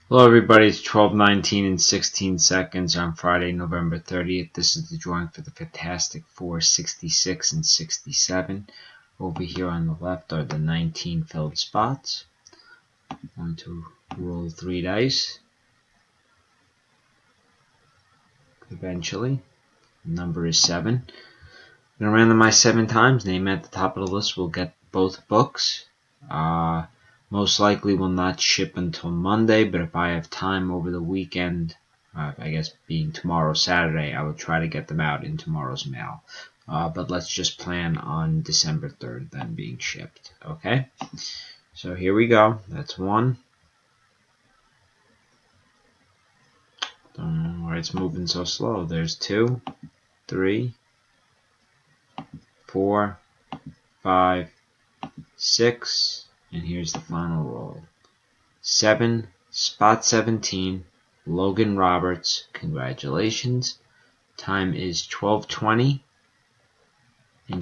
Hello everybody, it's 12:19 and 16 seconds on Friday, November 30th. This is the drawing for the Fantastic Four 66 and 67. Over here on the left are the 19 filled spots. I'm going to roll 3 dice. Eventually, the number is 7. I'm going to randomize 7 times. Name at the top of the list will get both books. Most likely will not ship until Monday, but if I have time over the weekend, I guess being tomorrow Saturday, I will try to get them out in tomorrow's mail. But let's just plan on December 3rd then being shipped, okay? So here we go. That's 1. Don't know why it's moving so slow. There's 2, 3, 4, 5, 6, and here's the final roll. 7, spot 17, Logan Roberts. Congratulations. Time is 12:20 and